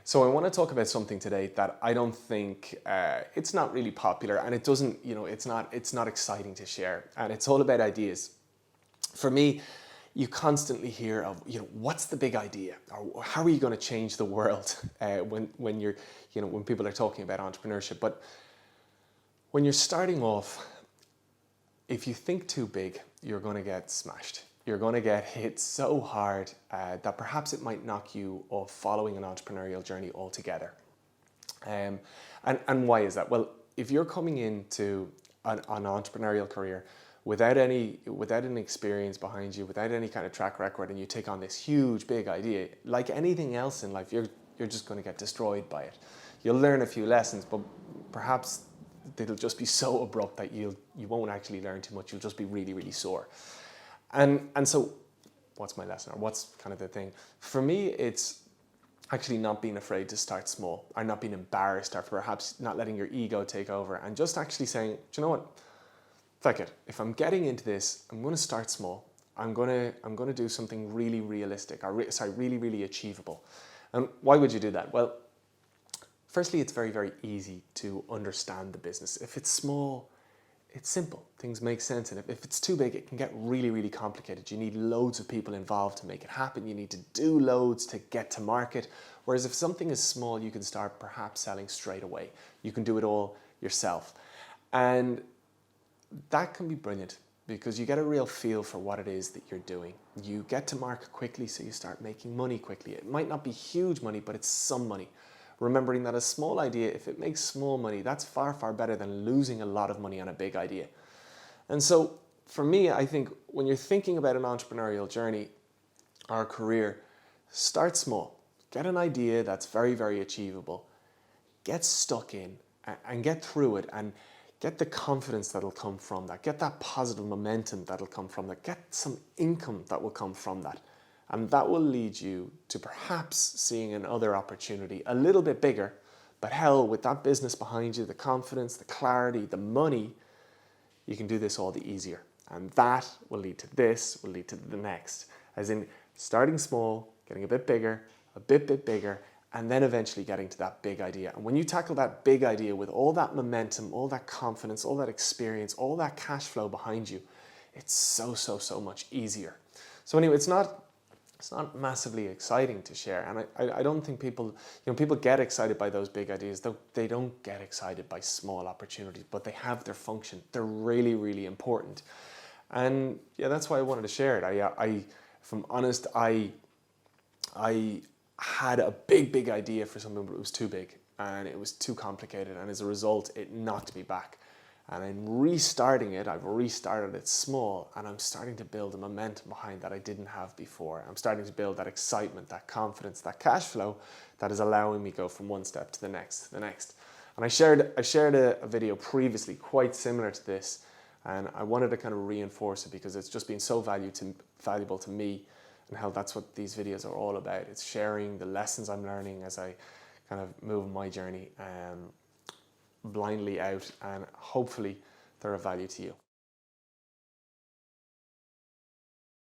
So I want to talk about something today that I don't think it's not really popular, and it doesn't, it's not exciting to share, and it's all about ideas. For me, you constantly hear of, what's the big idea, or how are you going to change the world when people are talking about entrepreneurship. But when you're starting off, if you think too big, you're going to get smashed. You're going to get hit so hard that perhaps it might knock you off following an entrepreneurial journey altogether. And why is that? Well, if you're coming into an entrepreneurial career without any experience behind you, without any kind of track record, and you take on this huge, big idea, like anything else in life, you're just going to get destroyed by it. You'll learn a few lessons, but perhaps it'll just be so abrupt that you won't actually learn too much. You'll just be really, really sore. And so what's my lesson, or what's kind of the thing? For me, it's actually not being afraid to start small, or not being embarrassed, or perhaps not letting your ego take over, and just actually saying, do you know what? Fuck it. If I'm getting into this, I'm going to start small. I'm going to do something really realistic, or really, really achievable. And why would you do that? Well, firstly, it's very, very easy to understand the business. If it's small, it's simple. Things make sense. And if it's too big, it can get really, really complicated. You need loads of people involved to make it happen. You need to do loads to get to market. Whereas if something is small, you can start perhaps selling straight away. You can do it all yourself. And that can be brilliant because you get a real feel for what it is that you're doing. You get to market quickly, so you start making money quickly. It might not be huge money, but it's some money. Remembering that a small idea, if it makes small money, that's far, far better than losing a lot of money on a big idea. And so for me, I think when you're thinking about an entrepreneurial journey or a career, start small. Get an idea that's very, very achievable. Get stuck in and get through it, and get the confidence that'll come from that. Get that positive momentum that'll come from that. Get some income that will come from that. And that will lead you to perhaps seeing another opportunity a little bit bigger, but hell, with that business behind you, the confidence, the clarity, the money, you can do this all the easier. And that will lead to this, will lead to the next. As in starting small, getting a bit bigger, and then eventually getting to that big idea. And when you tackle that big idea with all that momentum, all that confidence, all that experience, all that cash flow behind you, it's so much easier. So anyway, it's not massively exciting to share, and I don't think people get excited by those big ideas. They don't get excited by small opportunities, but they have their function. They're really, really important, and yeah, that's why I wanted to share it. If I'm honest, I had a big idea for something, but it was too big and it was too complicated, and as a result, it knocked me back. And I'm restarting it. I've restarted it small, and I'm starting to build a momentum behind that I didn't have before. I'm starting to build that excitement, that confidence, that cash flow that is allowing me to go from one step to the next, And I shared a video previously quite similar to this, and I wanted to kind of reinforce it because it's just been so valuable to me, and how that's what these videos are all about. It's sharing the lessons I'm learning as I kind of move my journey blindly out, and hopefully they're of value to you.